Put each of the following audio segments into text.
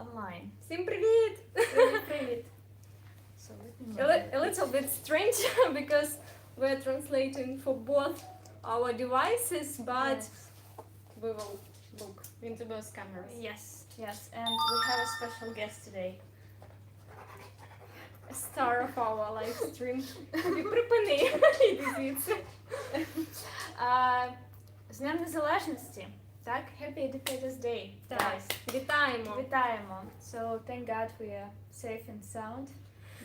online. Всім привіт! Привіт. So A little bit strange because we're translating for both our devices, but Yes. we will look into both cameras. Yes, and we have a special guest today. A star of our live stream. Припини, іди звідси. З Днем Незалежності. Так, Happy Independence Day, Так, guys. вітаємо. Вітаємо. So, thank God we are safe and sound.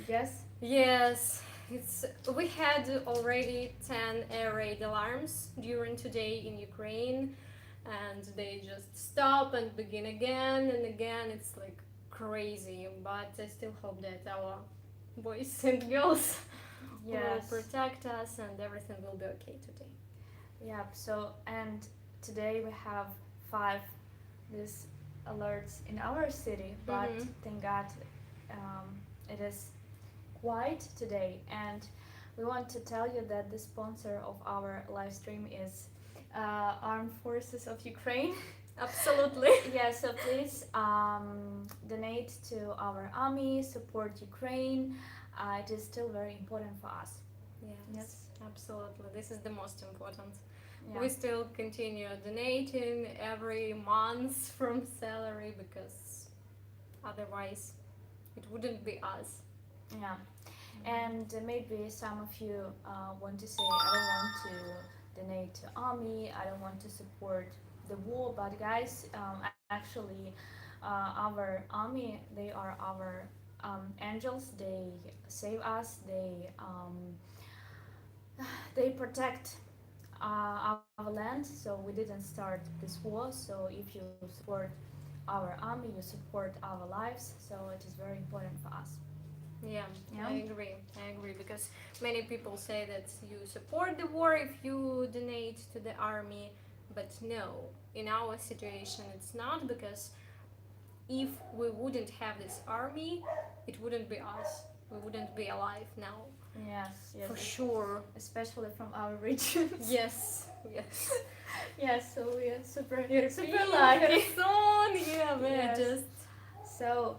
Yes? Yes, we had already 10 air raid alarms during today in Ukraine, and they just stop and begin again and again. It's like crazy, but I still hope that our boys and girls will protect us and everything will be okay today. Yeah, so, and today we have 5 these alerts in our city, but thank God it is quiet today, and we want to tell you that the sponsor of our live stream is Armed Forces of Ukraine. Absolutely. Yeah, so please donate to our army, support Ukraine. It is still very important for us. Yes, absolutely. This is the most important. Yeah. We still continue donating every month from salary because otherwise it wouldn't be us. Yeah, and maybe some of you want to say, I don't want to donate to army, I don't want to support the war, but guys, actually our army, they are our angels. They save us, they protect our land, so we didn't start this war. So if you support our army, you support our lives, so it is very important for us. Yeah, I agree because many people say that you support the war if you donate to the army, but no, in our situation it's not, because if we wouldn't have this army, it wouldn't be us, we wouldn't be alive now. Yes, for sure, especially from our region. yes Yes, so we are super lucky. Just so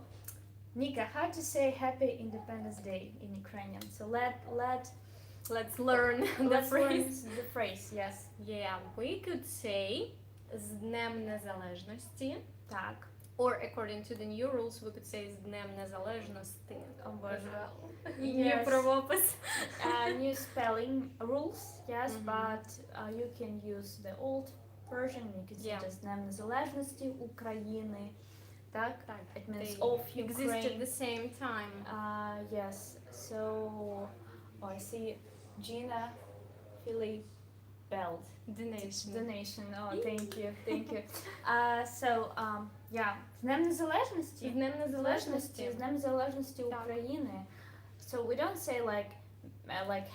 Nika, how to say Happy Independence Day in Ukrainian? So let's learn the phrase. Yes. Yeah, we could say з Днем Незалежності. Так. Or according to the new rules, we could say з Днем Незалежності. Oh, боже. New правопис. New spelling rules, yes, but you can use the old version. You can say just Днем Незалежності України. Так? It means of Ukraine. Exist at the same time. Yes. So, I see Gina Philly Belt. Donation. Oh, thank you. So, yeah. З Днем Незалежності. З Днем Незалежності. З Днем Незалежності України. So we don't say like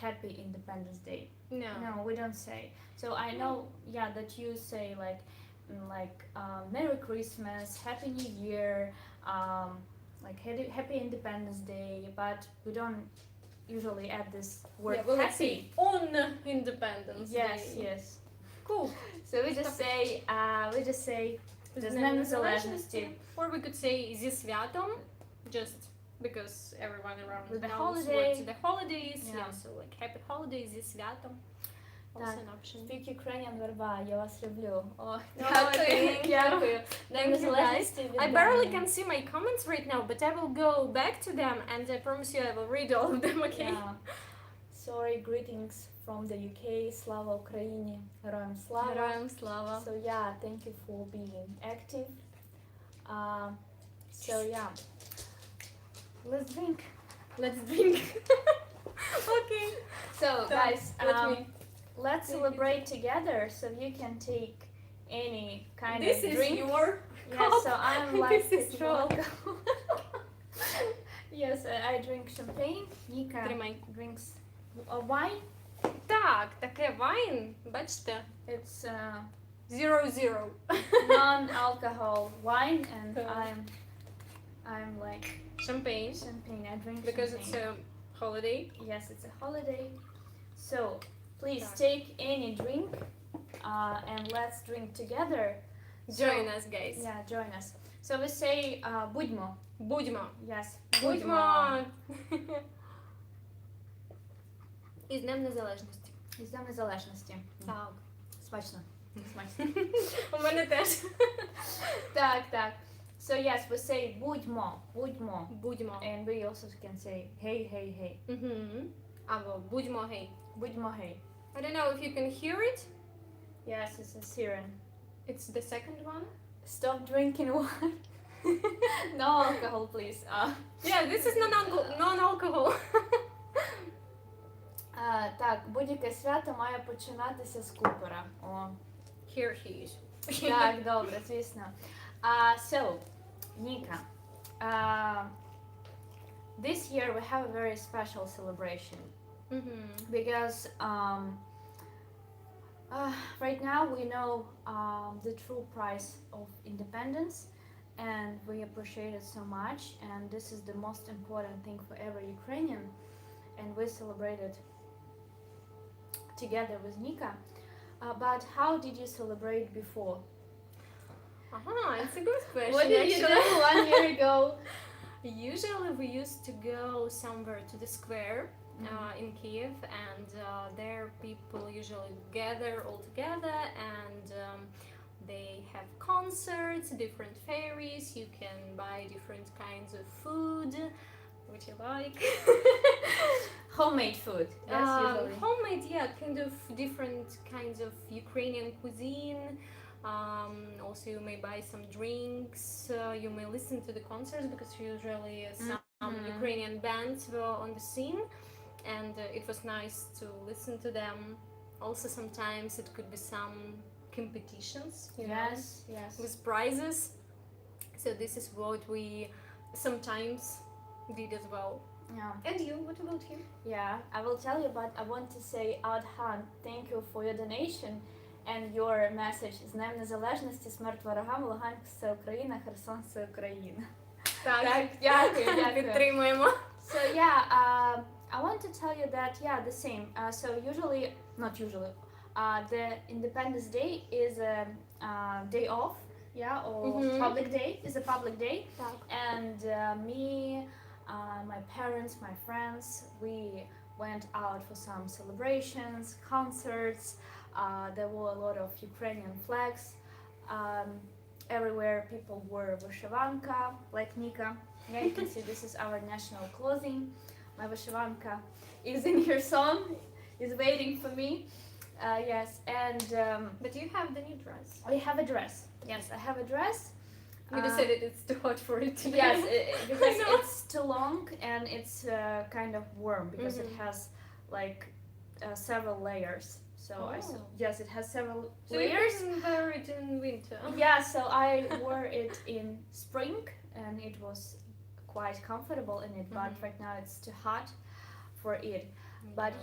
Happy Independence Day. No, we don't say. So I know, that you say like Merry Christmas, Happy New Year, like Happy Independence Day, but we don't usually add this word happy. On Independence Day. Yes. Cool. So we just say з Днем Незалежності. Or we could say зі святом, just because everyone around with the knows what the holidays. Yeah, so like happy holidays зі святом. Also an option. Speak Ukrainian, VERBA, я вас люблю. Дякую. Днем Незалежності. I barely can see my comments right now, but I will go back to them and I promise you I will read all of them, okay? Yeah. Sorry, greetings from the UK. Slava Ukraini. Героям слава. Героям слава. So thank you for being active. Let's drink. Okay. So guys, let's celebrate together. So you can take any kind of drink. This is your cup. So I'm like this is wrong. Yes, I drink champagne. Nika drinks wine. Так, таке wine, бачите? It's 0-0. non-alcohol wine, and I'm like champagne. I drink because champagne. It's a holiday. Yes, it's a holiday. So please take any drink, and let's drink together. Join us, guys. Yeah, join us. So we say будьмо. Будьмо. Yes. Будьмо. І з Днем Незалежності. І з Днем Незалежності. Так. Смачно. Смачно. У мене теж. Так. So yes, we say будьмо. Будьмо. And we also can say hey. Або будьмо гей. Будьмо hey. I don't know if you can hear it. Yes, it's a siren. It's the second one. Stop drinking wine. No alcohol, please. Yeah, this is non-alcohol. Так, будь-яке свято має починатися з купера. О. Here he is. Так, добре, звісно. So, Nika, this year we have a very special celebration because right now we know the true price of independence, and we appreciate it so much, and this is the most important thing for every Ukrainian, and we celebrate it together with Nika. But how did you celebrate before? It's a good question. What did you do 1 year ago? Usually we used to go somewhere to the square in Kyiv, and there people usually gather all together, and they have concerts, different fairies. You can buy different kinds of food, which you like. Homemade food. Yes, usually. Homemade, yeah, kind of different kinds of Ukrainian cuisine. Also, you may buy some drinks. You may listen to the concerts because usually some Ukrainian bands were on the scene, and it was nice to listen to them. Also, sometimes it could be some competitions, you know, Yes. with prizes. So this is what we sometimes did as well. Yeah. And you? What about you? Yeah, I will tell you, but I want to say Adhan, thank you for your donation and your message. З Днем Незалежності, смерть ворогам, Луганськ – це Україна, Херсон – це Україна. Так, дякую. Підтримуємо. So yeah, I want to tell you that, the same. So the Independence Day is a day off, or public day, is a public day. Так. And me, my parents, my friends, we went out for some celebrations, concerts. There were a lot of Ukrainian flags. Everywhere people wore vyshivanka, like Nika. Yeah, you can see this is our national clothing. My vyshivanka is in Kherson, is waiting for me. Yes, and But you have the new dress. I have a dress. Yes, I have a dress. You decided it's too hot for it today. Yes, because it's too long and it's kind of warm because it has like several layers. So yes, it has several layers. So you can wear it in winter. Yeah, so I wore it in spring and it was quite comfortable in it, but right now it's too hot for it. But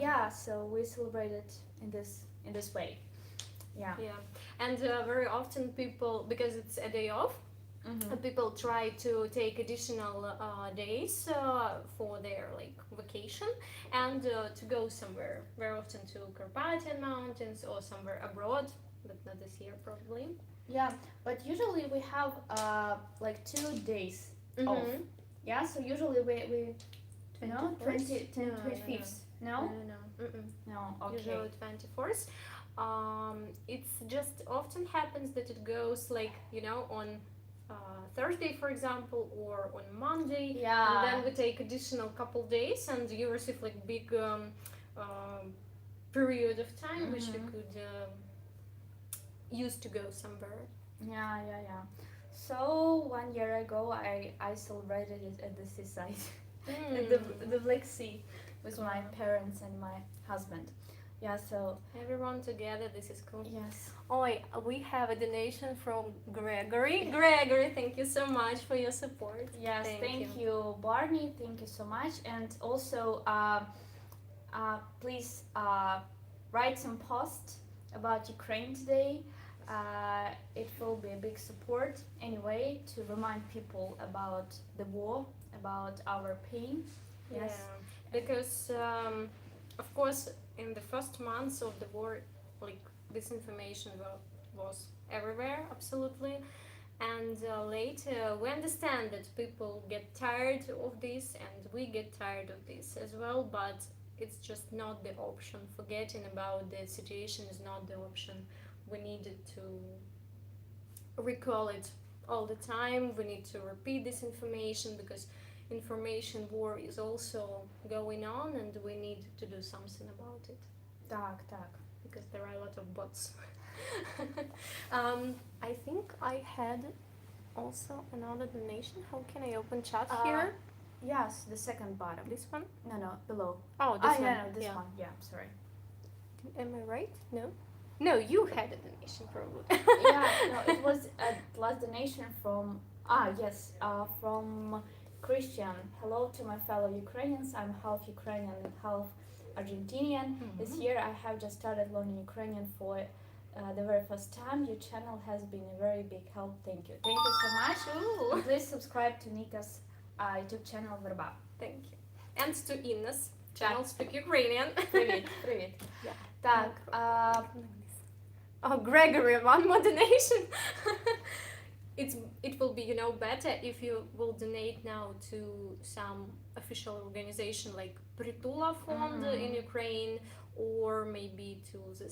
so we celebrate it in this way. Yeah. And very often people, because it's a day off, people try to take additional days for their vacation and to go somewhere, very often to Carpathian Mountains or somewhere abroad, but not this year probably. Yeah, but usually we have 2 days off. Yeah, so usually we 25th. No? No, okay. Usually 24th. It's just often happens that it goes on Thursday, for example, or on Monday. Yeah. And then we take additional couple days, and you receive big period of time which we could use to go somewhere. Yeah. So 1 year ago, I celebrated it at the seaside, at the Black Sea, with my parents and my husband. Yeah, so everyone together, this is cool. Yes. We have a donation from Gregory. Gregory, thank you so much for your support. Yes, thank you, Barney. Thank you so much. And also, please write some posts about Ukraine today. It will be a big support anyway to remind people about the war, about our pain. Yes. Yeah, because of course in the first months of the war, this information was everywhere, absolutely. And later we understand that people get tired of this, and we get tired of this as well, but it's just not the option. Forgetting about the situation is not the option. We needed to recall it all the time. We need to repeat this information because information war is also going on, and we need to do something about it. Так, так. Because there are a lot of bots. I think I had also another donation. How can I open chat here? Yes, the second bottom. This one? No, below. Oh, this one. No, this one. Yeah, sorry. Am I right? No? No, you had a donation probably. Yeah, no, it was a last donation from, from Christian. Hello to my fellow Ukrainians. I'm half Ukrainian and half Argentinian. This year I have just started learning Ukrainian for the very first time. Your channel has been a very big help. Thank you. Thank you so much. Ooh. Please subscribe to Nika's YouTube channel VERBA. Thank you. And to Inna's channel Speak Ukrainian. Привіт, привіт. Yeah. Так, Oh, Gregory, one more donation. It will be, better if you will donate now to some official organization like Prituла Fund in Ukraine, or maybe to the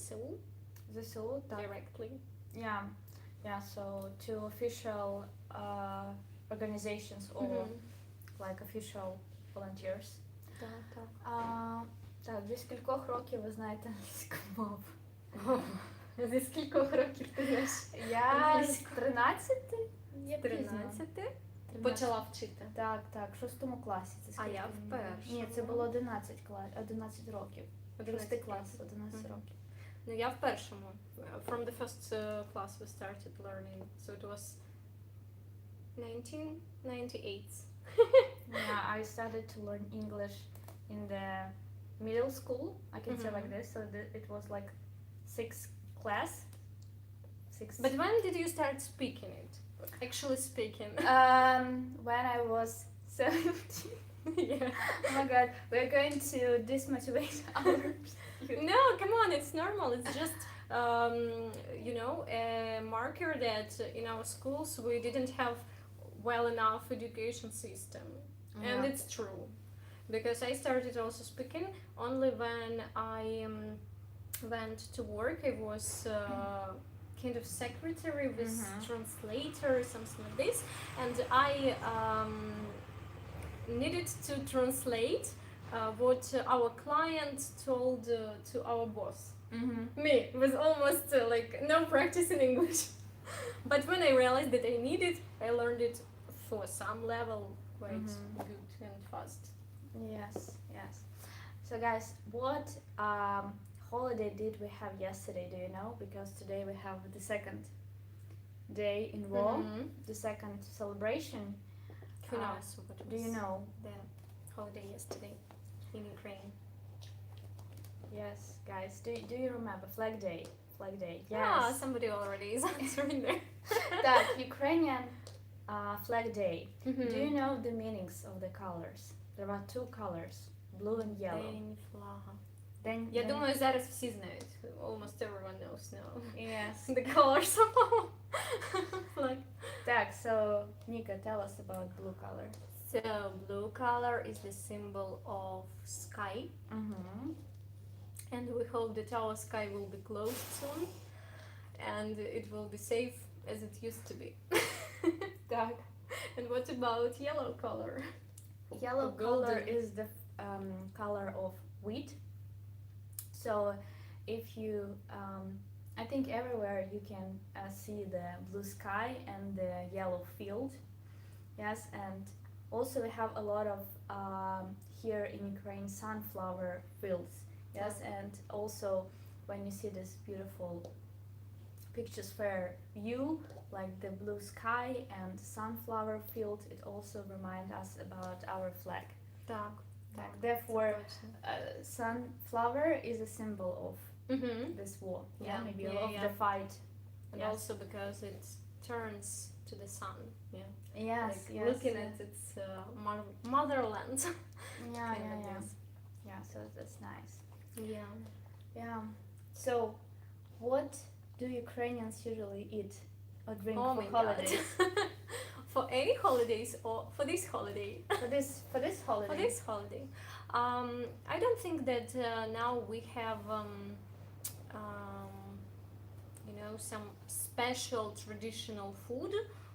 Seoul directly. Yeah, so to official organizations or like official volunteers. Так, зі скількох років ви знаєте англійську мову? Зі скількох років ти знаєш? Я з 13. 13? Почала вчити. Так, в 6 класі. А я в першому. Ні, це було 11 років. 6 клас, 11 років. Ну, я в першому. From the first class we started learning, so it was 1998. Yeah, I started to learn English in the middle school, I can say like this, so it was like 6th class. But when did you start speaking it? Actually speaking? When I was 17. Yeah. Oh my god, we're going to dismotivate our No, come on, it's normal. It's just, a marker that in our schools we didn't have well enough education system. Yeah. And it's true. Because I started also speaking only when I went to work. I was kind of secretary with translator, something like this. And I needed to translate what our client told to our boss. Me, with almost no practice in English. But when I realized that I need it, I learned it for some level quite good and fast. Yes. So guys, what holiday did we have yesterday, do you know? Because today we have the second day in row, the second celebration. Who knows what was do you know? The holiday yesterday in Ukraine? Yes, guys, do you remember? Flag Day. Yes. Ah, somebody already is answering there. That Ukrainian Flag Day. Do you know the meanings of the colors? There are 2 colors, blue and yellow. День флага. Я думаю, зараз всі знають. Almost everyone knows now. Yes. The colors of our flag. Так, so Nika, tell us about blue color. So blue color is the symbol of sky. And we hope that our sky will be closed soon. And it will be safe as it used to be. Так. And what about yellow color? Yellow color is the color of wheat. So if you, I think everywhere you can see the blue sky and the yellow field. Yes, and also we have a lot of here in Ukraine sunflower fields. Yes, and also when you see this beautiful picture sphere view, like the blue sky and sunflower field, it also reminds us about our flag. Так. Therefore, sunflower is a symbol of this war. Maybe of the fight. And also because it turns to the sun. Yes. Looking at its motherland. Yeah, so that's nice. Yeah. So, what do Ukrainians usually eat or drink Oh for my holidays? God. For any holidays or for this holiday? For this holiday. For this holiday. I don't think that now we have some special traditional food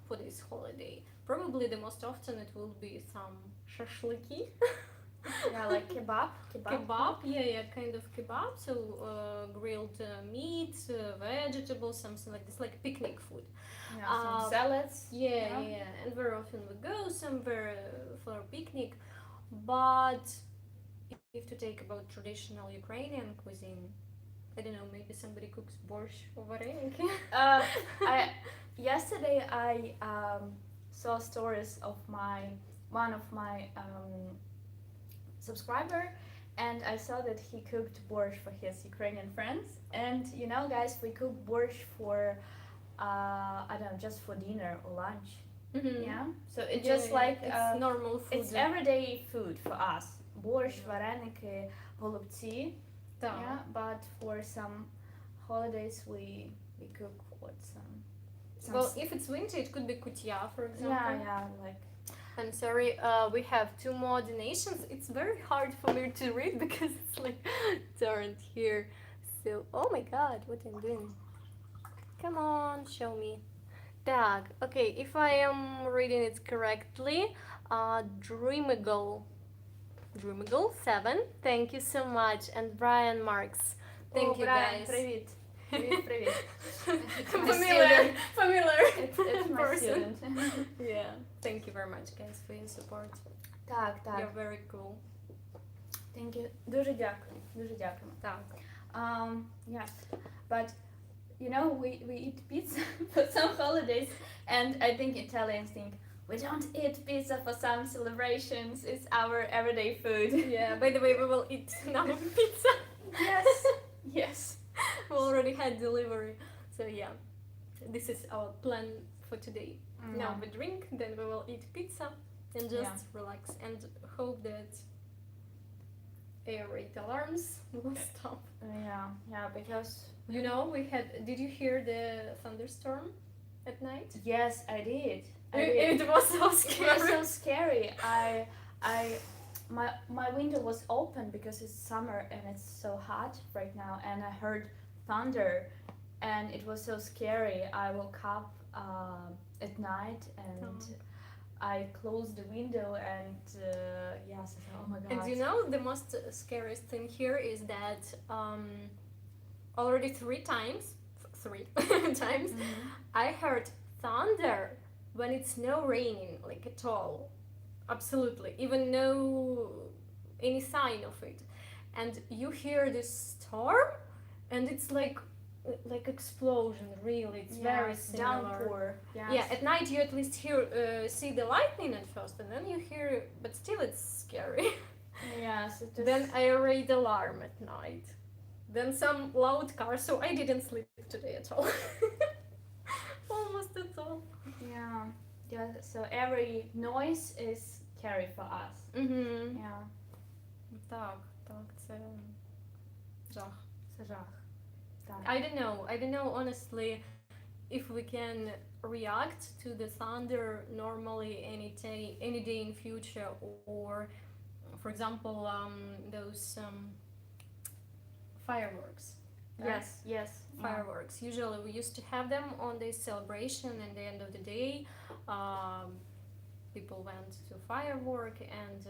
for this holiday. Probably the most often it will be some shashliki. Yeah, like kebab. Kebab, yeah, kind of kebab. So grilled meat, vegetables, something like this, like picnic food. Yeah, some salads. Yeah. And very often we go somewhere for a picnic. But if to take about traditional Ukrainian cuisine, I don't know, maybe somebody cooks borscht or vareniki. Yesterday I saw stories of one of my subscriber, and I saw that he cooked borscht for his Ukrainian friends. And you know, guys, we cook borscht for I don't know, just for dinner or lunch. Mm-hmm. Yeah, so it's just like it's normal food. It's everyday food for us. Borscht, вареники, голубці. Yeah, but for some holidays we cook some well, if it's winter, it could be kutia, for example. Yeah, like. I'm sorry, we have two more donations. It's very hard for me to read because it's like turned here. So, oh my god, what I'm doing. Come on, show me. Так, okay, if I am reading it correctly, Dreamigal 7, thank you so much, and Brian Marks, thank you Brian, guys. Привіт. Привіт. Familiar It's my person. student. Yeah, thank you very much, guys, for your support. Так. You're very cool. Thank you. Дуже дякуємо. Так. Yes, but you know, we eat pizza for some holidays, and I think Italians think we don't eat pizza for some celebrations. It's our everyday food. Yeah, by the way, we will eat now pizza. Yes. We already had delivery. So yeah, this is our plan for today. Now we drink, then we will eat pizza and just relax and hope that air raid alarms will stop. Yeah, because you know, did you hear the thunderstorm at night? Yes, I did. It was so scary. It was so scary. My window was open because it's summer and it's so hot right now, and I heard thunder, and it was so scary. I woke up at night and I closed the window, and yes, I thought, oh my god. And you know, the most scariest thing here is that already three times I heard thunder when it's no raining, like at all. Absolutely, even no any sign of it, and you hear this storm, and it's like explosion. Really, it's very similar. Downpour. Yes. Yeah, at night you at least see the lightning at first, and then you hear, but still it's scary. Yes. Then air raid alarm at night. Then some loud car, so I didn't sleep today at all. Almost at all. Yeah. So every noise is scary for us. Mm-hmm. Yeah. Так, це жах. Це жах. Так. I don't know honestly if we can react to the thunder normally any day in future, or for example those fireworks. Yes. Fireworks. Usually we used to have them on this celebration, and the end of the day people went to firework, and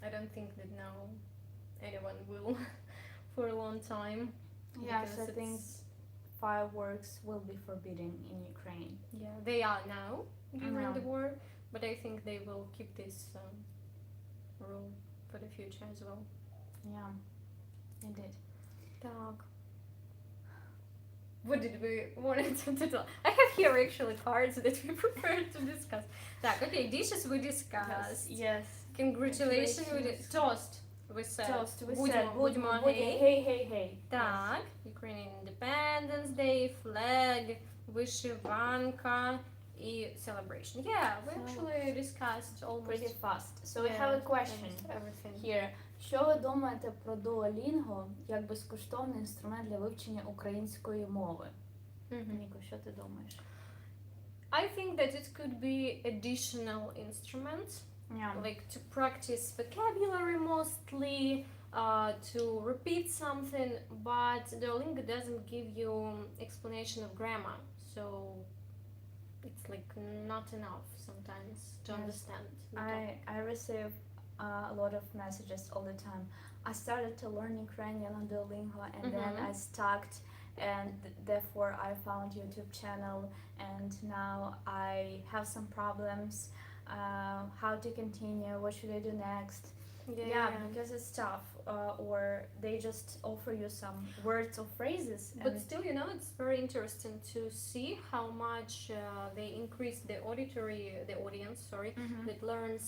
I don't think that now anyone will for a long time. Yes, I think fireworks will be forbidden in Ukraine. Yeah, they are now during the war, but I think they will keep this rule for the future as well. Yeah, indeed. Так. What did we want to talk? I have here actually cards that we prepared to discuss. Так, okay, dishes we discussed. Yes. Congratulations. Toast. We said. Toast. We Будьмо, said. будьмо, Hey. Так, Ukrainian Independence Day, flag, вишиванка, і celebration. Yeah, we actually discussed almost pretty fast. So we have a question everything here. Що ви думаєте про Duolingo як безкоштовний інструмент для вивчення української мови? Ніко, що ти думаєш? I think that it could be additional instruments, like to practice vocabulary mostly, to repeat something, but Duolingo doesn't give you explanation of grammar, so it's like not enough sometimes to understand. I receive a lot of messages all the time. I started to learn Ukrainian on Duolingo and then I stuck, and therefore I found YouTube channel, and now I have some problems. How to continue? What should I do next? Yeah, because it's tough, or they just offer you some words or phrases. But still, you know, it's very interesting to see how much they increase the audience, that learns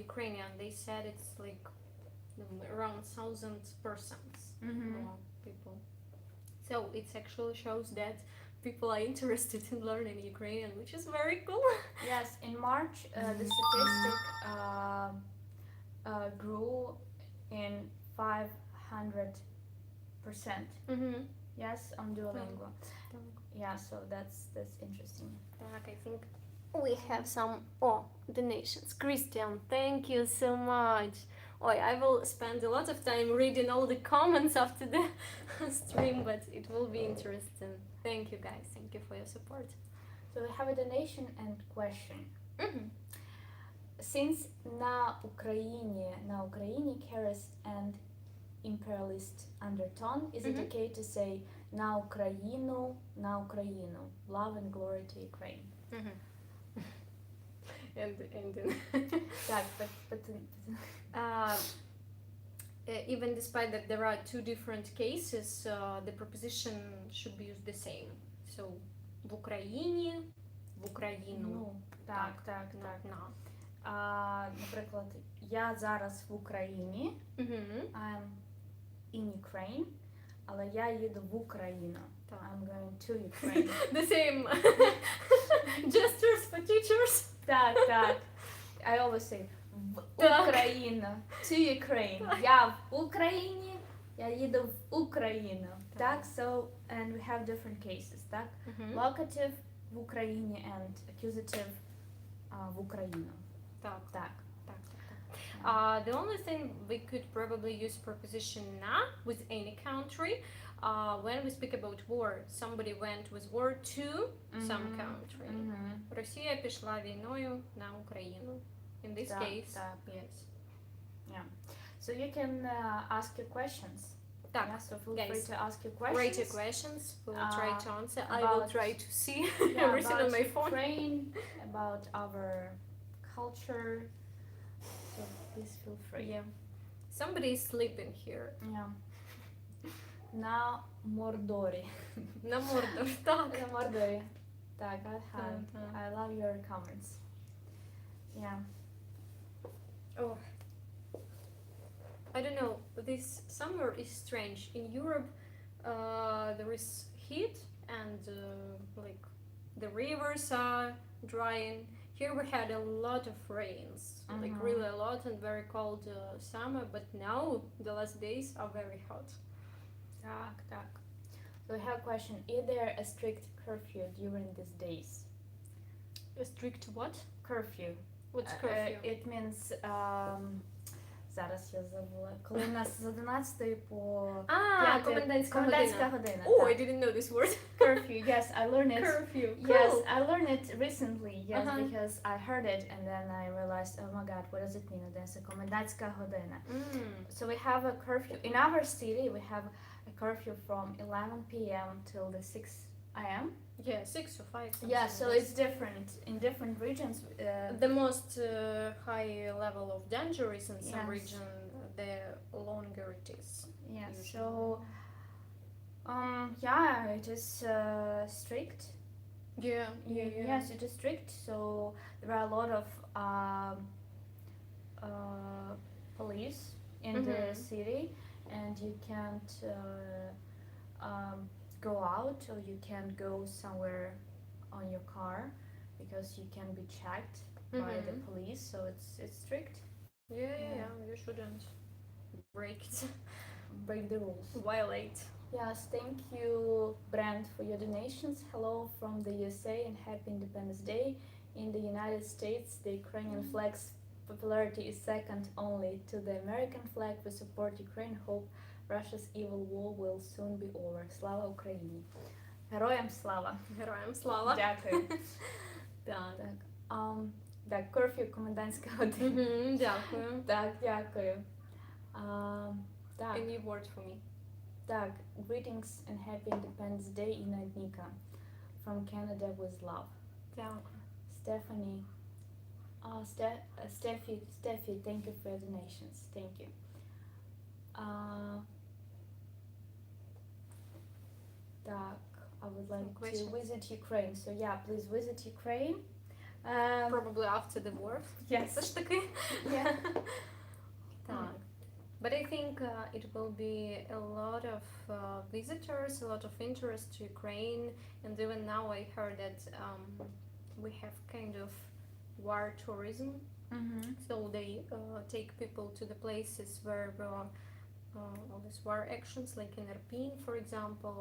Ukrainian. They said it's like around 1,000 persons, more people. So it actually shows that people are interested in learning Ukrainian, which is very cool. Yes, in March, the statistic grew in 500%. Yes, on Duolingo. Yeah, so that's interesting. I think we have some donations. Christian, thank you so much. I will spend a lot of time reading all the comments after the stream, but it will be interesting. Thank you guys, thank you for your support. So we have a donation and question. Since на Україні carries an imperialist undertone, is it okay to say на Україну, love and glory to Ukraine? Так, but even despite that there are two different cases, the preposition should be used the same. So в Україні, в Україну. Так. Наприклад, я зараз в Україні, I'm in Ukraine, але я їду в Україну. I'm going to Ukraine. The same gestures for teachers. Так. I always say в Україну, to Ukraine. Я в Україні, я їду в Україну. Так, so, and we have different cases, так? Locative в Україні and accusative в Україну. Так. The only thing we could probably use preposition na with any country when we speak about war. Somebody went with war to some country. Росія пішла війною на Україну. In this case, yes. Yeah. So you can ask your questions. So feel free to ask your questions. Write your questions. We will try to answer. I will try to see everything on my phone. Ukraine, about our culture. So please feel free. Yeah. Somebody is sleeping here. Yeah. На Мордорі. На Мордорі, так. На Мордорі. Так, I love your comments. Yeah. I don't know, this summer is strange. In Europe, there is heat and like the rivers are drying. Here we had a lot of rains, like really a lot, and very cold summer, but now the last days are very hot. Так. So we have a question. Is there a strict curfew during these days? A strict what? Curfew. What's curfew? It means зараз я забула. Коли у нас з 11 по 5 комендантська година. Oh, I didn't know this word. Curfew. Yes, I learned it. Curfew. Cool. Yes, I learned it recently. Yes, because I heard it and then I realized, oh my God, what does it mean? It's a комендантська година. So we have a curfew in our city. We have a curfew from 11 p.m. till the 6 a.m. Yeah, 6 or 5. Yeah, so it's different in different regions. The most high level of danger is in some region, the longer it is. Yeah, usually. so it is strict. Yeah. Yes, it is strict. So there are a lot of police in the city, and you can't go out, or you can't go somewhere on your car because you can be checked by the police. So it's strict. Yeah. You shouldn't break the rules. Violate. Yes, thank you, Brand, for your donations. Hello from the USA and happy Independence Day. In the United States, the Ukrainian flag's popularity is second only to the American flag. We support Ukraine. Hope Russia's evil war will soon be over. Slava Україні. Героям слава. Героям слава. Дякую. Так. Так, curfew, комендантська година. Дякую. Так, дякую. Так. A new word for me. Так, greetings and happy Independence Day, Ina and Nika. From Canada with love. Дякую. Stephanie. Steffi, thank you for your donations. Thank you. Так, I would like to visit Ukraine. So yeah, please visit Ukraine. Probably after the war. Yes. Все ж таки. Yeah. Так. But I think it will be a lot of visitors, a lot of interest to Ukraine, and even now I heard that we have kind of war tourism. Mm-hmm. So they take people to the places where all these war actions, like in Irpin, for example,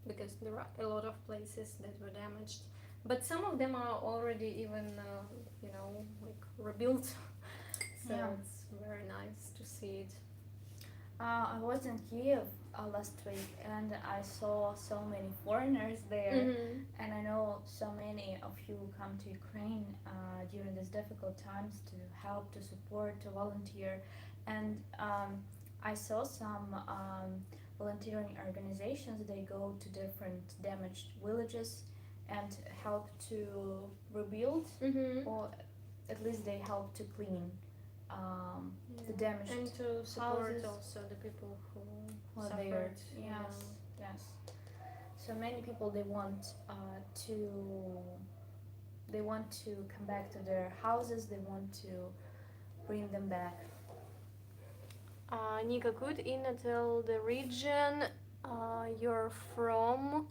because there are a lot of places that were damaged. But some of them are already even, like rebuilt. So Yeah. it's very nice to see it. I was in Kyiv last week and I saw so many foreigners there. Mm-hmm. And I know so many of you come to Ukraine during these difficult times to help, to support, to volunteer. And I saw some volunteering organizations. They go to different damaged villages and help to rebuild, Mm-hmm. or at least they help to clean the damaged and to support houses. also the people who Are there. suffered. Yes, yes. So many people they want to come back to their houses. They want to bring them back. Nika, could Ina tell the region you're from,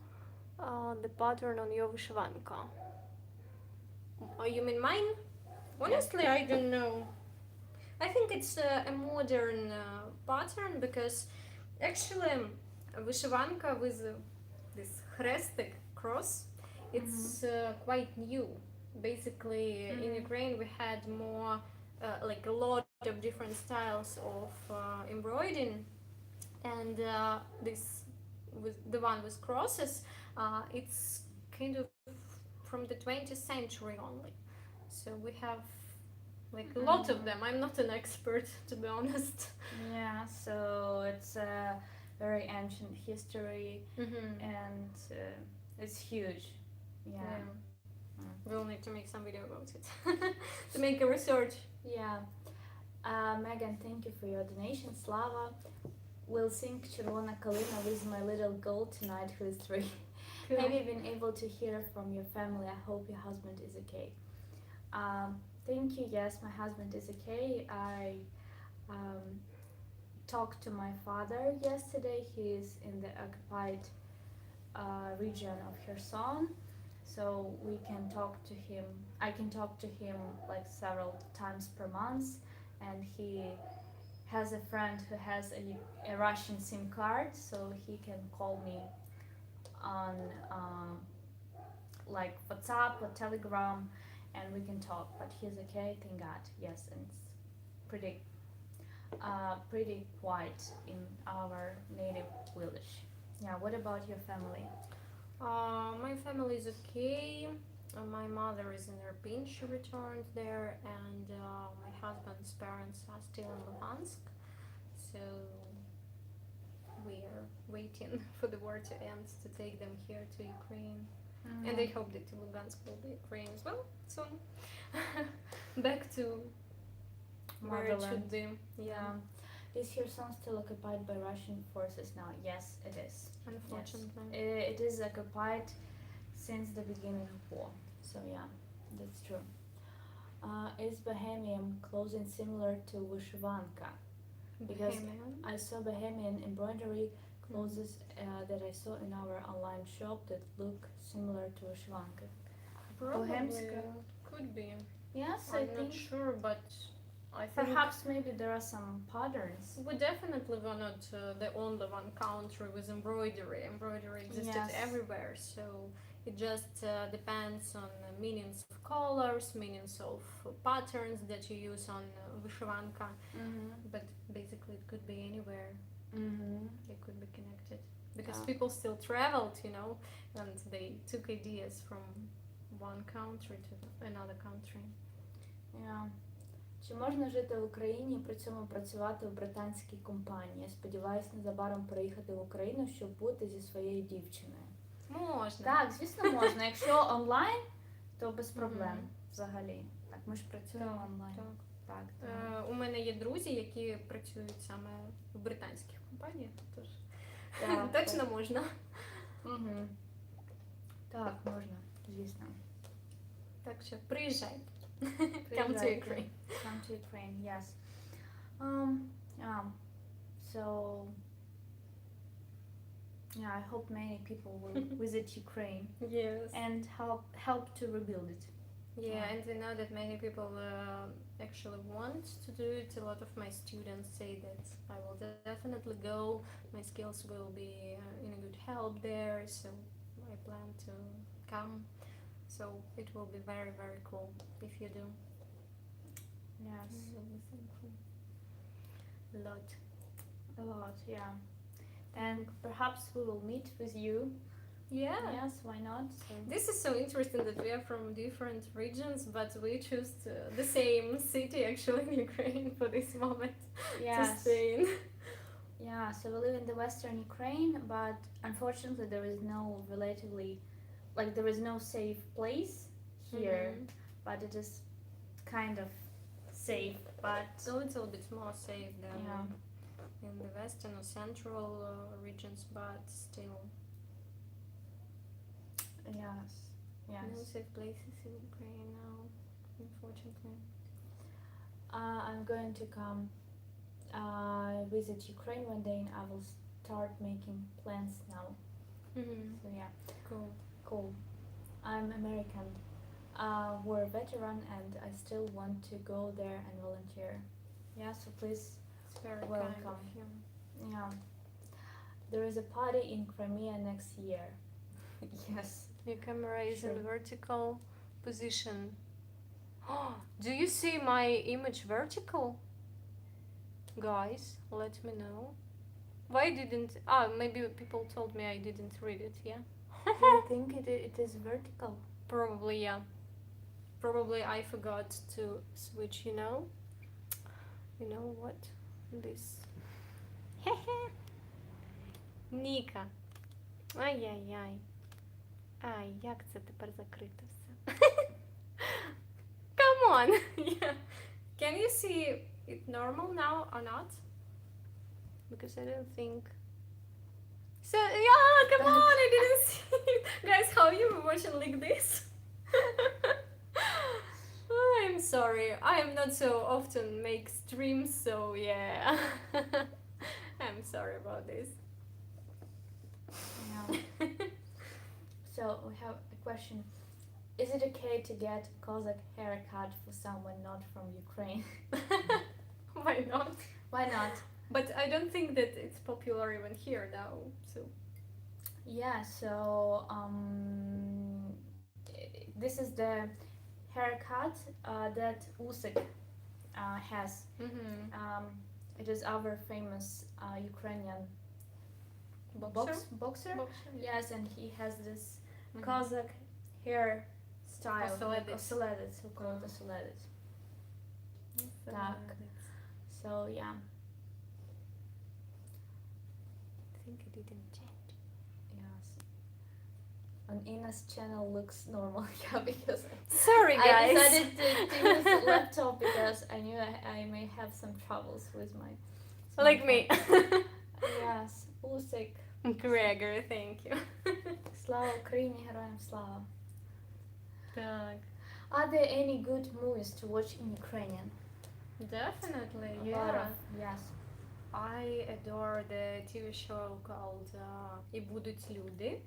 the pattern on your вишиванка? You mean mine? Honestly, I don't know. I think it's a modern pattern because actually вишиванка with this хрестик cross, it's quite new. Basically, in Ukraine we had more like a lot of different styles of embroidering, and this with the one with crosses, it's kind of from the 20th century only. So we have like a lot of them. I'm not an expert, to be honest. Yeah, so it's a very ancient history and it's huge. Yeah. We'll need to make some video about it to make a research. Yeah. Megan, thank you for your donation. Slava will sing Червона калина with my little girl tonight, who is 3. Cool. Have you been able to hear from your family? I hope your husband is okay. Thank you. Yes, my husband is okay. I talked to my father yesterday. He is in the occupied region of Kherson, so we can talk to him. I can talk to him like several times per month, and he has a friend who has a Russian SIM card, so he can call me on like WhatsApp or Telegram, and we can talk. But he's okay, thank God. Yes, and it's pretty quiet in our native village. Yeah. What about your family? My family is okay. My mother is in Irpin. She returned there, and my husband's parents are still in Luhansk. So we are waiting for the war to end to take them here to Ukraine. And I hope that Lugansk will be Ukraine as well soon. Back to where it should be. Yeah. Is Kherson still occupied by Russian forces now? Yes, it is. Unfortunately. Yes. It is occupied since the beginning of war. So yeah, that's true. Is Bohemian clothing similar to вишиванка? Because I saw Bohemian Embroidery clothes that I saw in our online shop that look similar to вишиванка. Probably Bohemska. could be. Yes, I I'm think. not sure, but I think Perhaps maybe there are some patterns. we definitely were not the only one country with embroidery. Embroidery existed Yes. everywhere, so it just depends on the meanings of colors, meanings of patterns that you use on vyshyvanka. But basically, it could be anywhere. They could be connected because people still traveled, you know, and they took ideas from one country to another country. Yeah. Чи можна жити в Україні і при цьому працювати в британській компанії? Я сподіваюся, незабаром переїхати в Україну, щоб бути зі своєю дівчиною. Можна. Так, звісно, можна. Якщо онлайн, то без проблем взагалі. Так, ми ж працюємо онлайн. Так. У мене є друзі, які працюють саме в британських компаніях, тож точно можна. Так, можна, звісно. Так що приїжджай. Come to Ukraine. Come to Ukraine, yes. So, yeah, I hope many people will visit Ukraine. Yes. And help to rebuild it. Yeah, and I know that many people actually want to do it. A lot of my students say that I will definitely go. My skills will be in a good help there, so I plan to come. So it will be very, very cool if you do. Yes. A lot, yeah. And perhaps we will meet with you. Yeah. Yes, why not? So. This is so interesting that we are from different regions, but we choose the same city actually in Ukraine for this moment to stay in. Yeah, so we live in the western Ukraine, but unfortunately there is no there is no safe place here, but it is kind of safe, but a little bit more safe than in the western or central regions, but still. Yes. No safe places in Ukraine now, unfortunately. I'm going to come visit Ukraine one day, and I will start making plans now. So yeah. Cool. I'm American, war veteran, and I still want to go there and volunteer. Yeah, so please, it's very welcome. Kind of you. Yeah. There is a party in Crimea next year. Yes. Your camera is in vertical position. Do you see my image vertical? Guys, let me know. Why didn't... maybe people told me I didn't read it, yeah? I think it is vertical. Probably, yeah. Probably I forgot to switch, you know? You know what? This. Ніка. Ай-яй-яй. Ай, як це тепер закрито все? Come on! Yeah. Can you see it normal now or not? Because I don't think... So, yeah, come on, I didn't see it. Guys, how you were watching like this? I'm sorry, I am not so often make streams, so yeah. I'm sorry about this. Yeah. So we have a question. Is it okay to get Kozak haircut for someone not from Ukraine? Why not? Why not? But I don't think that it's popular even here now, so... Yeah, so this is the haircut that Usyk has. It is our famous Ukrainian boxer. Yes, and he has this Kozak hair style. Oseledets, who call it oseledets. So yeah. I think it didn't change. Yes. On Ina's channel looks normal, yeah, because sorry guys. I decided to use the laptop because I knew I may have some troubles with my like me. Yes, Usyk. Gregor, thank you. Slava Ukraini, героям слава. Так. Are there any good movies to watch in Ukrainian? Definitely, Yes. I adore the TV show called І будуть люди.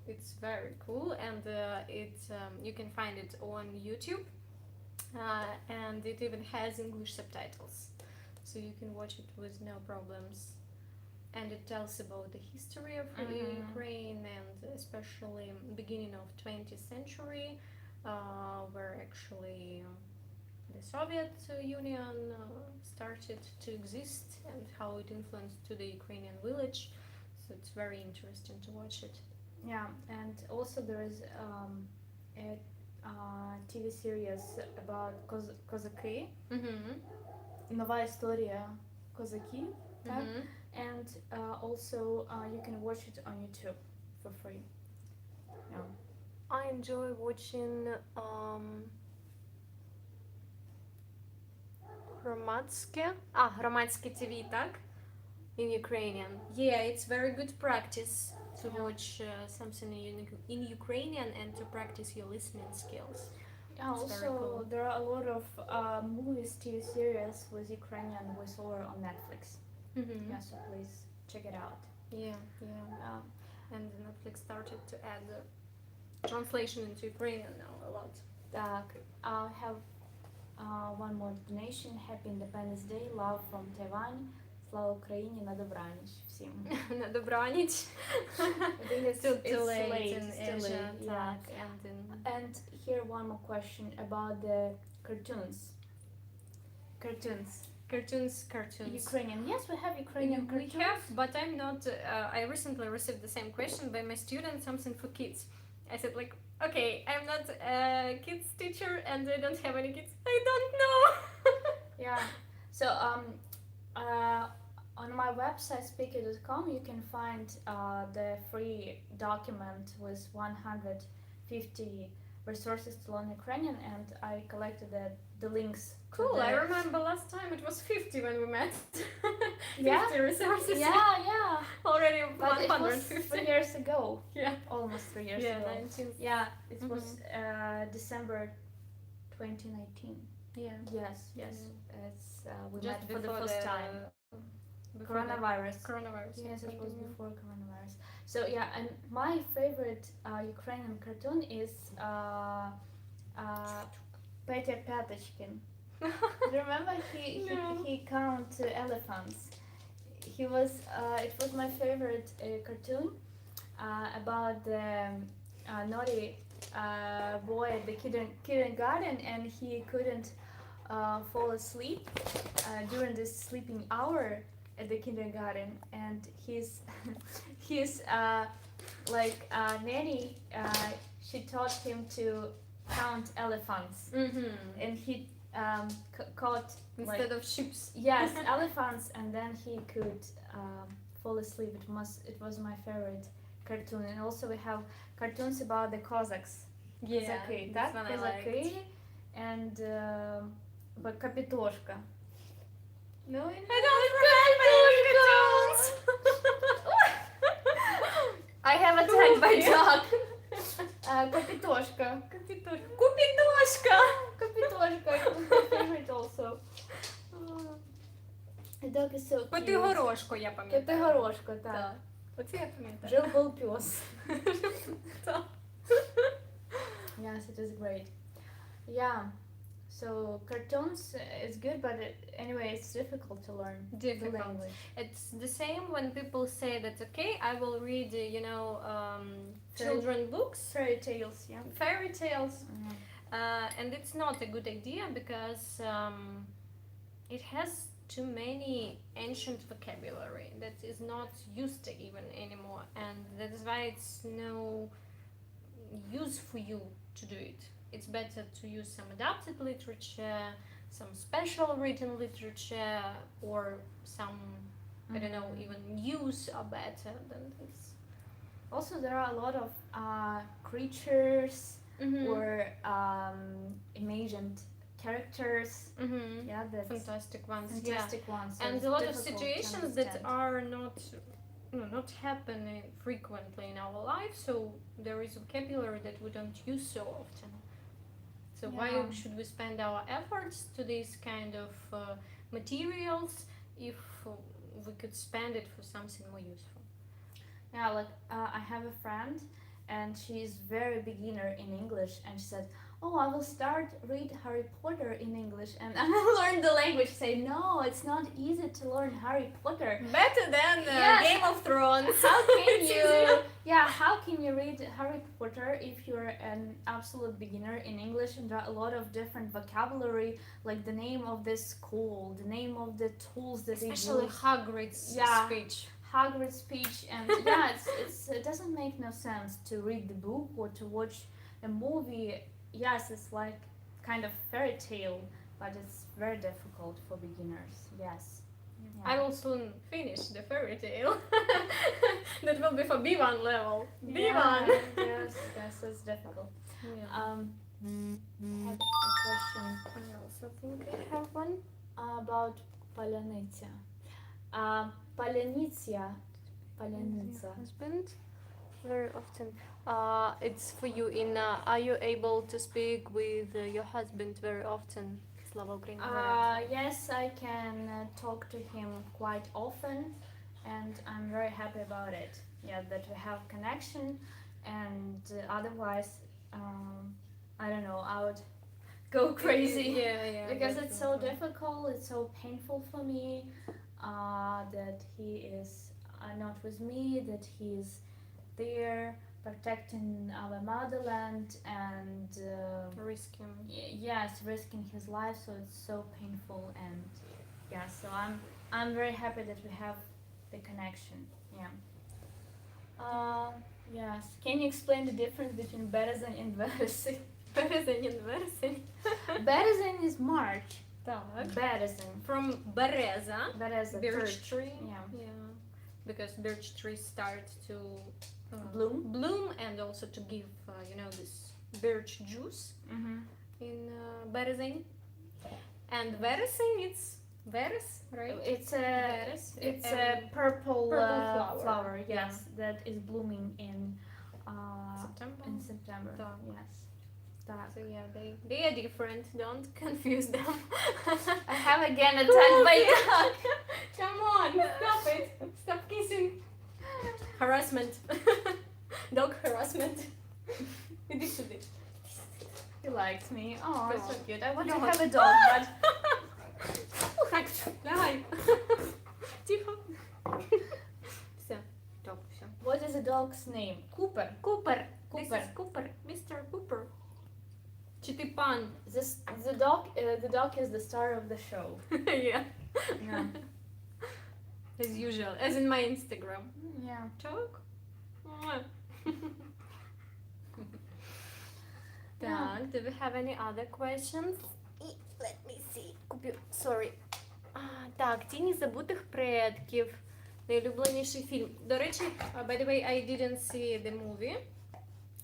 It's very cool, and you can find it on YouTube. and it even has English subtitles, so you can watch it with no problems. And it tells about the history of Ukraine, and especially beginning of 20th century, where actually the Soviet Union started to exist, and how it influenced to the Ukrainian village. So it's very interesting to watch it. Yeah, and also there is a TV series about Kozaki. Новая история Kozaki. And also you can watch it on YouTube for free. Yeah. I enjoy watching громадське TV, так? In Ukrainian. Yeah, it's very good practice to watch something in Ukrainian and to practice your listening skills. Yeah, also cool. There are a lot of movies, TV series with Ukrainian voiceover on Netflix. Yeah, so please check it out. Yeah. And Netflix started to add translation into Ukrainian now a lot. I have one more donation. Happy Independence Day. Love from Taiwan. Slava Ukraini. На добраніч всім. На добраніч. I think it's too late in Asia. Yeah. And here one more question about the cartoons. Ukrainian. Yes, we have Ukrainian cartoons. We have, but I'm not. I recently received the same question by my student, something for kids. I said like, okay, I'm not a kids teacher and I don't have any kids. I don't know. Yeah. So on my website speaker.com you can find the free document with 150 resources to learn Ukrainian, and I collected the links. Cool. I remember last time it was 50 when we met. 50 resources. Yeah. Already but 150. It was 3 years ago. Yeah. Almost 3 years ago. 19. Yeah, it was December 2019. Yeah. Yes. It's we just met for the first time. Coronavirus. Yes, it was before coronavirus. So yeah, and my favorite Ukrainian cartoon is Petya Pyatachkin. Remember he count elephants. It was my favorite cartoon about the naughty boy at the kindergarten, and he couldn't fall asleep during this sleeping hour at the kindergarten, and his nanny she taught him to count elephants, and he caught instead of sheep. Yes, elephants, and then he could fall asleep. It was my favorite cartoon. And also we have cartoons about the Kozaks. Kozaki, and Kapitoshka. No, I don't remember cartoons. I have attacked by dog. Kapitoshka. Купітошка. It was my favorite also. The dog is so cute. Котигорошко, я пам'ятаю. Котигорошко, так. Оце я пам'ятаю. Жил-был пес. Yes, it is great. Yeah. So cartoons is good, but anyway, it's difficult to learn the language. It's the same when people say that, okay, I will read, children books. Fairy tales, yeah. Fairy tales. And it's not a good idea because it has too many ancient vocabulary that is not used even anymore. And that is why it's no use for you to do it. It's better to use some adapted literature, some special written literature, or some, I don't know, even news are better than this. Also, there are a lot of creatures or imagined characters. Yeah, that's fantastic ones. Ones. And a lot of situations that are not happening frequently in our life, so there is vocabulary that we don't use so often. So why should we spend our efforts to these kind of materials if we could spend it for something more useful? Yeah, like I have a friend and she's very beginner in English, and she said, oh, I will start read Harry Potter in English and I will learn the language. Say, no, it's not easy to learn Harry Potter. Better than Yes. Game of Thrones. How can It's you? easier. Yeah, how can you read Harry Potter if you're an absolute beginner in English and there are a lot of different vocabulary, like the name of this school, the name of the tools that Especially they use, Hagrid's Yeah. speech. Hagrid's speech, and yeah, it doesn't make no sense to read the book or to watch a movie. Yes, it's like kind of fairy tale, but it's very difficult for beginners. Yes. I will soon finish the fairy tale. That will be for B1 level. B1. Yeah, yes, it's difficult. Yeah. I have a question I also think I have one. about Palanica. Palanica. Husband. Very often. It's for you in. Are you able to speak with your husband very often? Slava Ukrainian. Yes, I can talk to him quite often, and I'm very happy about it. Yeah, that we have connection, and otherwise, I don't know, I would go crazy. Yeah. Because it's so definitely. difficult, it's so painful for me that he is not with me, that he is there protecting our motherland and Risking. yes, risking his life. So it's so painful, and yeah, so I'm very happy that we have the connection. Yeah. Yes. Can you explain the difference between Berezin and Berezin? Berezin. Berezin is March. Так. Berezin. From Bereza. Bereza. Birch tree. Yeah. Because birch trees start to Bloom. and also to give, this birch juice Mm-hmm. in Berezin. And Berezin, it's Veres, right? It's a Veres. purple flower. yes, that is blooming in September. September. Так. Yes. Так. So yeah, they are different. Don't confuse them. I have again attacked by dog. Come on, stop it. Stop kissing. Harassment. Dog harassment. Иди сюда. He likes me. Oh, it's so God. cute. I want God. to have a dog, but Так, давай. Тихо. Все. Dog, все. what is the dog's name? Cooper. Cooper. This Cooper. is Cooper. Mr. Cooper. Чи ти пан? The dog is the star of the show. Yeah. Yeah. As usual. As in my Instagram. Yeah. Talk. Yeah. Так, do we have any other questions? Let me see. Sorry. Так, Тіні забутих предків. Найулюбленіший фільм. До речі, by the way, I didn't see the movie,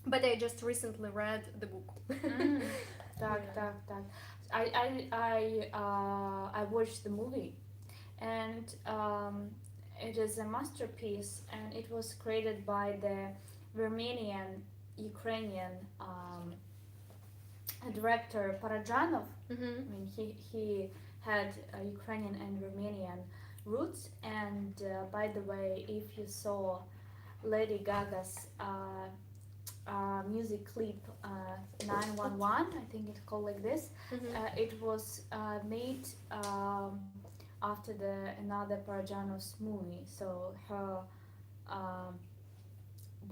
but I just recently read the book. Так. I watched the movie, and it is a masterpiece, and it was created by the Romanian Ukrainian director Parajanov. Mm-hmm. I mean, he had Ukrainian and Romanian roots. And by the way, if you saw Lady Gaga's music clip 911, I think it's called like this, Mm-hmm. it was made after another Parajanov's movie. So her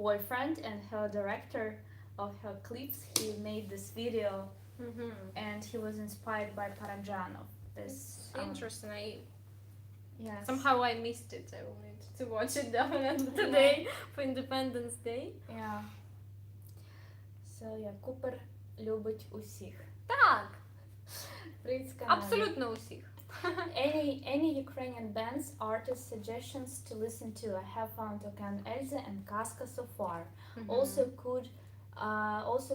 boyfriend and her director of her clips, he made this video, Mm-hmm. and he was inspired by Parajanov. This Interesting. yes. Somehow I missed it. I wanted to watch it definitely today for Independence Day. Yeah. So yeah, Cooper любить усіх. Так, Привіт з Канади. абсолютно усіх. Any Ukrainian bands, artists, suggestions to listen to? I have found Okan Elze and Kaska so far. Mhm. Also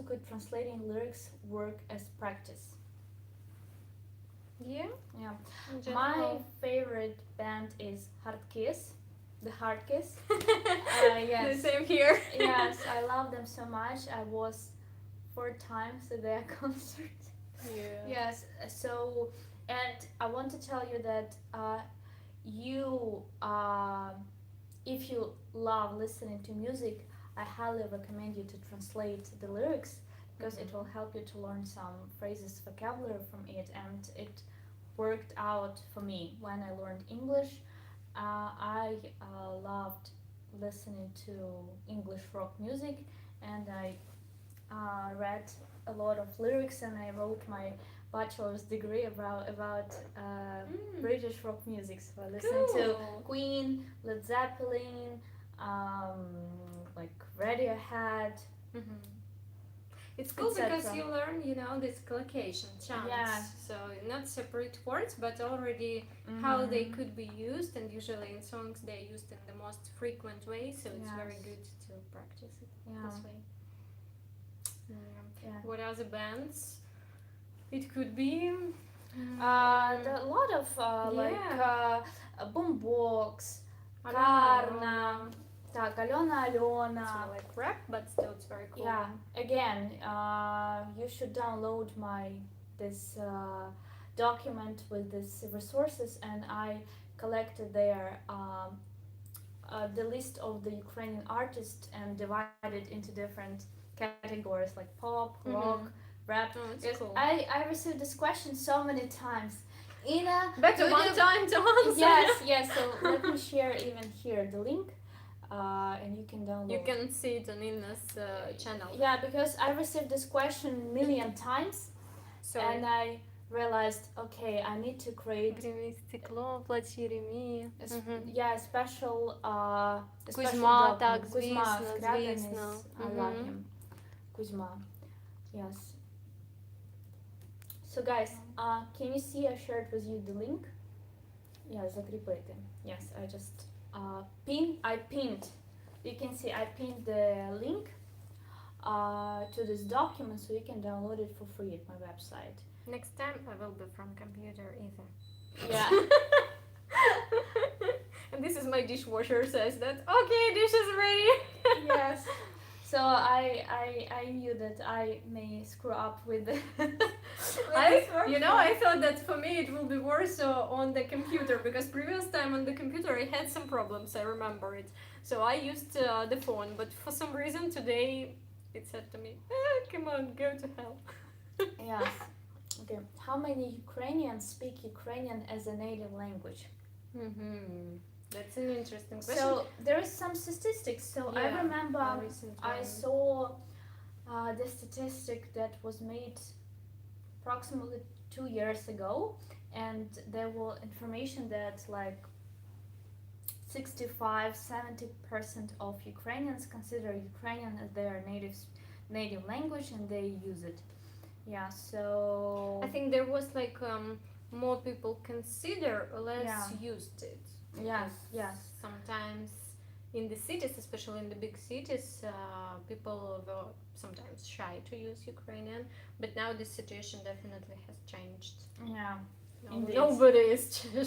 could translating lyrics work as practice. Yeah. Yeah. In My general. favorite band is Hard Kiss. The Hard Kiss. Yes. The same here. Yes, I love them so much. I was 4 times at their concert. Yeah. Yes, so, and I want to tell you that if you love listening to music, I highly recommend you to translate the lyrics, because it will help you to learn some phrases, vocabulary from it, and it worked out for me when I learned English. I loved listening to English rock music, and I read a lot of lyrics, and I wrote my bachelor's degree about British rock music. So I listened to Queen, Led Zeppelin, like Radiohead. It's cool etc. because you learn, this collocation, chants. Yeah. So not separate words, but already how they could be used, and usually in songs they're used in the most frequent way. So it's very good to practice it this way. Yeah. What other bands? It could be. There are a lot of like Boombox, Karna. Так, Alena. It's more like rap, but still it's very cool. Yeah, again, you should download this document with these resources, and I collected there the list of the Ukrainian artists and divided into different categories like pop, rock, rap. It's cool. I received this question so many times. Ina, better one time to answer. Yes. So let me share even here the link. And you can download. You can see it on Ina's channel. Yeah, because I received this question a million times, and I realized, okay, I need to create special Kuzma, так, Kuzma, звісно. I love him. Kuzma, yes. So guys, can you see I shared with you the link? Yeah, закріпити. Yes, I just I pinned. You can see I pinned the link to this document, so you can download it for free at my website. Next time I will be from computer either. Yeah. And this is my dishwasher says that okay, dish is ready. Yes. So I knew that I may screw up with the I thought that for me it will be worse on the computer, because previous time on the computer I had some problems, I remember it. So I used the phone, but for some reason today it said to me, come on, go to hell. Yes. Okay. How many Ukrainians speak Ukrainian as a native language? That's an interesting question. So there is some statistics. So I remember I saw the statistic that was made approximately 2 years ago, and there was information that like 65-70% of Ukrainians consider Ukrainian as their native language, and they use it. Yeah, so I think there was like more people consider, less used it. Yes. Sometimes in the cities, especially in the big cities, people were sometimes shy to use Ukrainian, but now the situation definitely has changed. Yeah. Nobody is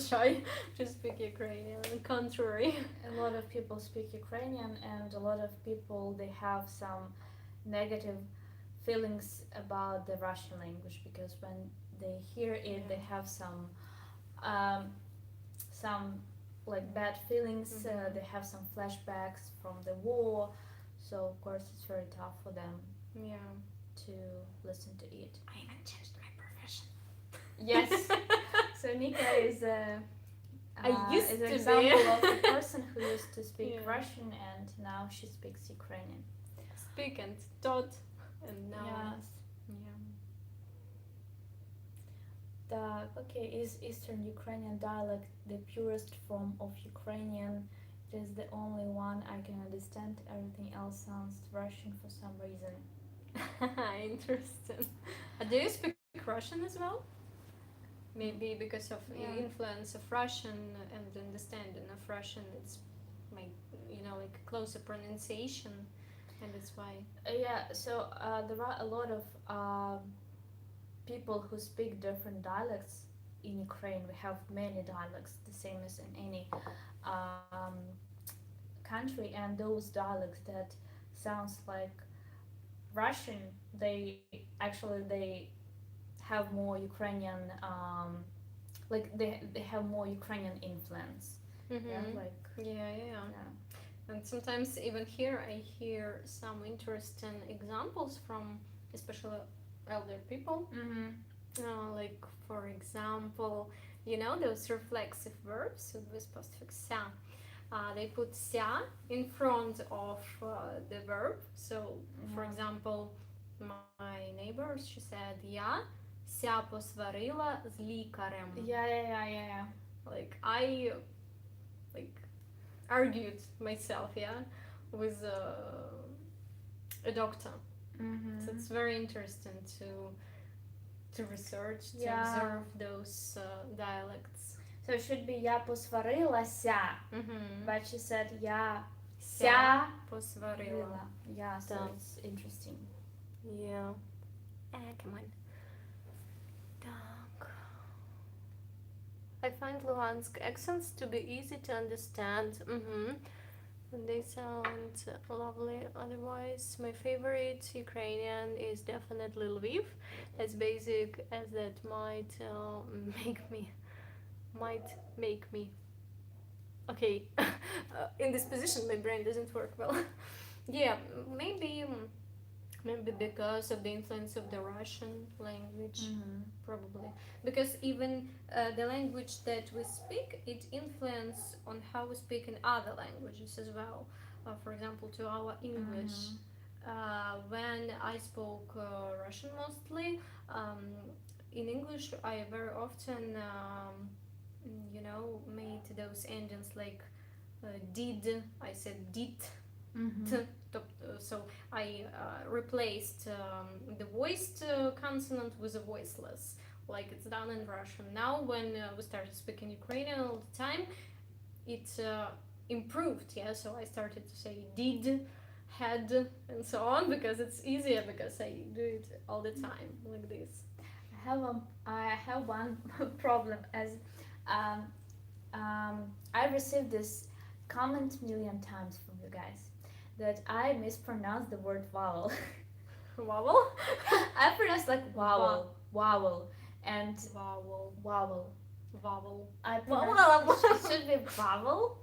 shy to speak Ukrainian, on the contrary. A lot of people speak Ukrainian, and a lot of people, they have some negative feelings about the Russian language, because when they hear it, they have some like bad feelings. They have some flashbacks from the war, so of course it's very tough for them to listen to it. I even changed my profession. Yes. So Nika is an to example of a person who used to speak Russian, and now she speaks Ukrainian. Speak and taught, and now. Yes. Okay, is Eastern Ukrainian dialect the purest form of Ukrainian? It is the only one I can understand. Everything else sounds Russian for some reason. Interesting. Do you speak Russian as well? Maybe because of influence of Russian and understanding of Russian, it's like like closer pronunciation, and that's why. So there are a lot of people who speak different dialects in Ukraine. We have many dialects, the same as in any country, and those dialects that sounds like Russian, they have more Ukrainian, like they have more Ukrainian influence. And sometimes even here I hear some interesting examples from especially elder people. Like for example, you know those reflexive verbs with postfix ся. They put ся in front of the verb. So, for example, my neighbor, she said, я ся посварила з лікарем. Yeah. Like I argued myself, with a doctor. So it's very interesting to research, to observe those dialects. So it should be я посварилася, but she said я ся посварила. Yeah, so it's interesting. Yeah. Come on. Так. I find Luhansk accents to be easy to understand. They sound lovely. Otherwise, my favorite Ukrainian is definitely Lviv. As basic as that might make me. Okay, in this position, my brain doesn't work well. Yeah, maybe because of the influence of the Russian language, probably. Because even the language that we speak, it influences on how we speak in other languages as well. For example, to our English. When I spoke Russian mostly, in English I very often, made those endings like did. I said did. So I replaced the voiced consonant with a voiceless, like it's done in Russian. Now when we started speaking Ukrainian all the time, it improved, so I started to say did, had, and so on, because it's easier, because I do it all the time like this. I have one problem, as I received this comment million times from you guys, that I mispronounced the word vowel. Vowel? I pronounced like vowel, and vowel. I pronounced it should be vowel.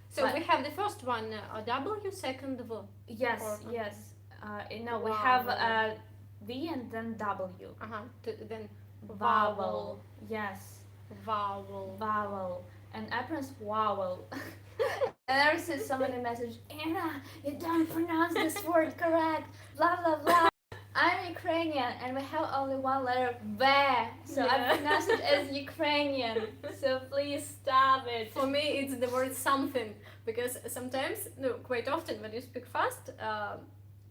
So we have the first one a W, second V. Yes. No, we have a V and then W. Then vowel. Yes. Vowel. And I pronounced vowel. And I received so many messages, Anna, you don't pronounce this word correct, blah blah blah. I'm Ukrainian and we have only one letter, V, so I pronounce it as Ukrainian, so please stop it. For me it's the word something, because sometimes, quite often when you speak fast,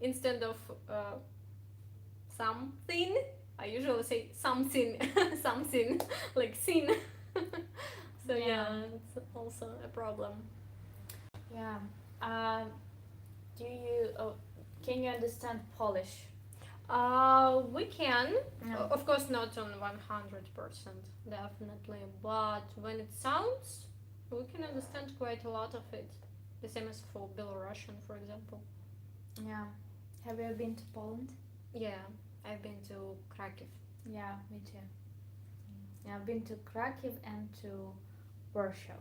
instead of something, I usually say something, like sin. So it's also a problem. Yeah. Can you understand Polish? We can. Of course not on 100%, definitely. But when it sounds, we can understand quite a lot of it. The same as for Belarusian, for example. Yeah. Have you been to Poland? Yeah, I've been to Kyiv. Yeah, me too. Yeah, I've been to Kyiv and to Warsaw.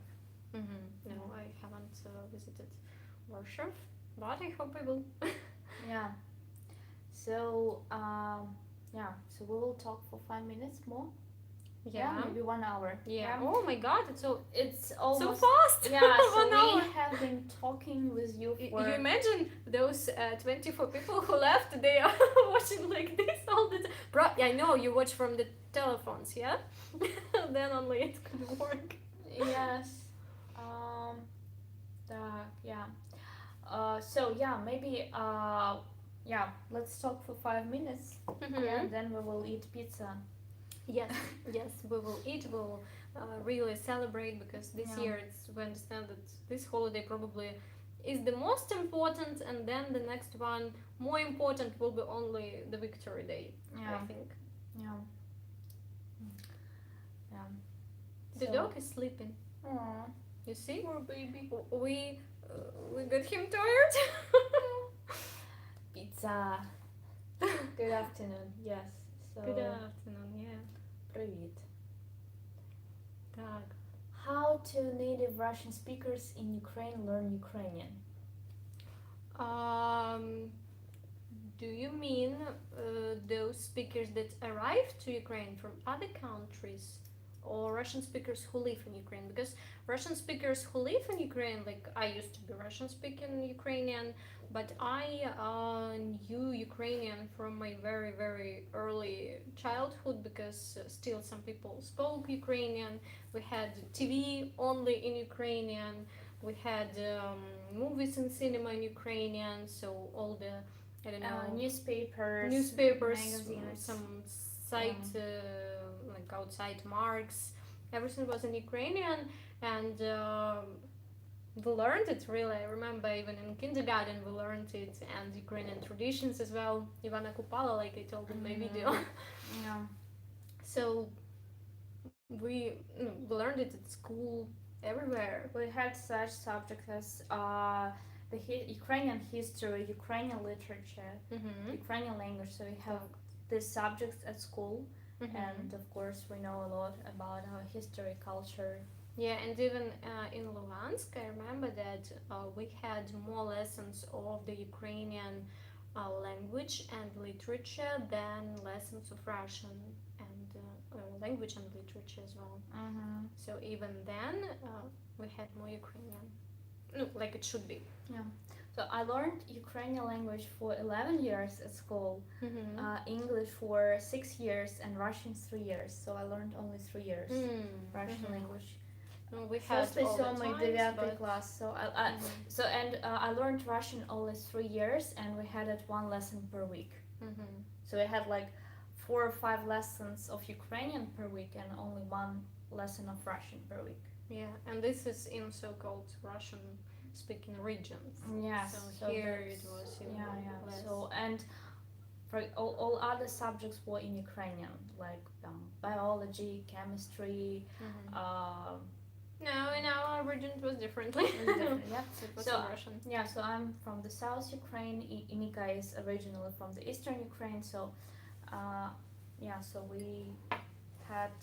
No, I haven't visited Warsaw, but I hope I will. Yeah. So, so we will talk for 5 minutes more. Yeah, maybe 1 hour. Yeah. Oh my God, it's almost so fast. Yeah. So 1 hour. We have been talking with you for. You imagine those 24 people who left? They are watching like this all the time. I know you watch from the telephones, yeah. Then only it could work. Yes. So maybe let's talk for 5 minutes. And then we will eat pizza. Yes, we will eat. We'll really celebrate, because this year we understand that this holiday probably is the most important, and then the next one, more important, will be only the Victory Day. I think. Yeah. The dog is sleeping. Aww. You see? Poor baby. We got him tired. Pizza. Good afternoon. Yes. So. Good afternoon. Yeah. Привіт. Так. How do native Russian speakers in Ukraine learn Ukrainian? do you mean those speakers that arrived to Ukraine from other countries, or Russian speakers who live in Ukraine? Because Russian speakers who live in Ukraine, like I used to be Russian speaking Ukrainian, but I knew Ukrainian from my very, very early childhood, because still some people spoke Ukrainian. We had TV only in Ukrainian. We had movies and cinema in Ukrainian, so all the, I don't know, newspapers, magazines, some site like outside marks, everything was in Ukrainian, and we learned it really. I remember even in kindergarten we learned it, and Ukrainian traditions as well. Ivana Kupala, like I told in my video. Yeah. So we learned it at school, everywhere. We had such subjects as the Ukrainian history, Ukrainian literature, Ukrainian language. So we have these subjects at school, and of course we know a lot about our history, culture. Yeah, and even in Luhansk, I remember that we had more lessons of the Ukrainian language and literature than lessons of Russian and language and literature as well. So even then, we had more Ukrainian, like it should be. Yeah. So I learned Ukrainian language for 11 years at school, English for 6 years, and Russian 3 years. So I learned only 3 years Russian language. We had all so my the times, but... class. So I learned Russian only 3 years, and we had it 1 lesson per week. So we had like 4 or 5 lessons of Ukrainian per week and only 1 lesson of Russian per week. Yeah, and this is in so-called Russian-speaking regions. Yes. So here it was even less. So and for all other subjects were in Ukrainian, like biology, chemistry. No, in our region it was differently. Yeah. It was So Russian. yeah, so I'm from the South Ukraine. Inika is originally from the Eastern Ukraine. So so we had.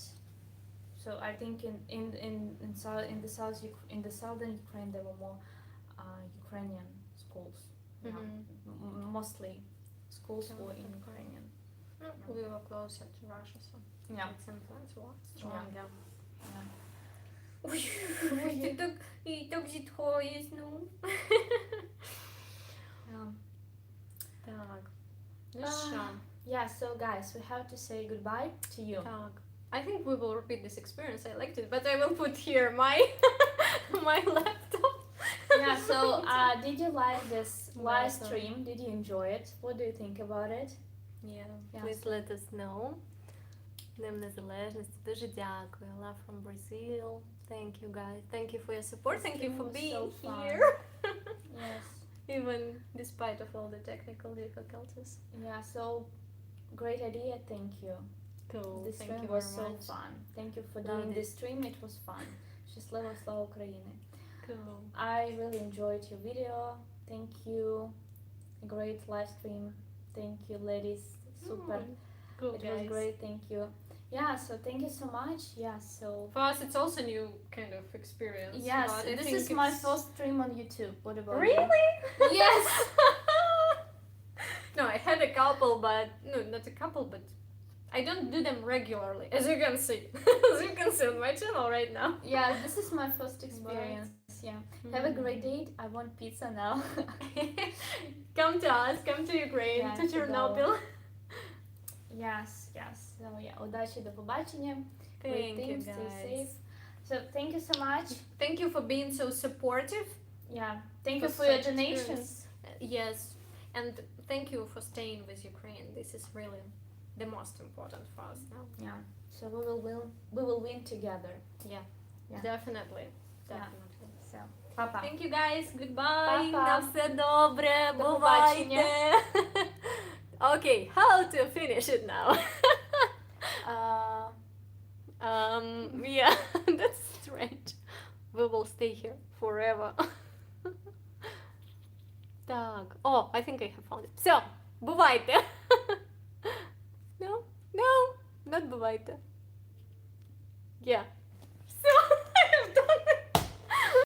So I think in the southern Ukraine there were more Ukrainian schools. Mostly schools were in Ukrainian. We were closer to Russia, so its influence was stronger. Ой, ти так зітхаєш, ну. Так. Ну що? Yeah, so guys, we have to say goodbye to you. Так. I think we will repeat this experience. I liked it, but I will put here my my laptop. Yeah, so did you like this live stream? Did you enjoy it? What do you think about it? Yeah, please let us know. Днем Незалежності. Дуже дякую. Love from Brazil. Thank you guys. Thank you for your support. Thank you for being here. Yes. Even despite of all the technical difficulties. Yeah, so great idea. Thank you. Cool. This Thank stream you was very so much. fun. Thank you for doing this stream. It was fun. Щаслива слава Україні. Cool. I really enjoyed your video. Thank you. Great live stream. Thank you, ladies. Super. Cool, It was great. Thank you. Yeah, so thank you so much. Yeah, so for us it's also new kind of experience. yes, but I this think is my first stream on YouTube. What about Really? you? Yes. No, I had a couple, but no, not a couple, but I don't do them regularly, as you can see. As you can see on my channel right now. Yeah, this is my first experience. Yeah. Have a great day. I want pizza now. Come to us, come to Ukraine, to Chernobyl. Yes. So yeah, удачі, до побачення. Thank you, Stay guys. safe. So thank you so much. Thank you for being so supportive. Yeah. Thank you for such your donations. Yes, and thank you for staying with Ukraine. This is really the most important for us now. Yeah. So we will win together. Yeah. Yeah. Definitely. So, па-па. Thank you guys. Goodbye. Па-па. На все добре. До Бувайте. Okay, how to finish it now? Yeah, that's strange. We will stay here forever. Так. Oh, I think I have found it. Все, бувайте. No, not бувайте. Yeah.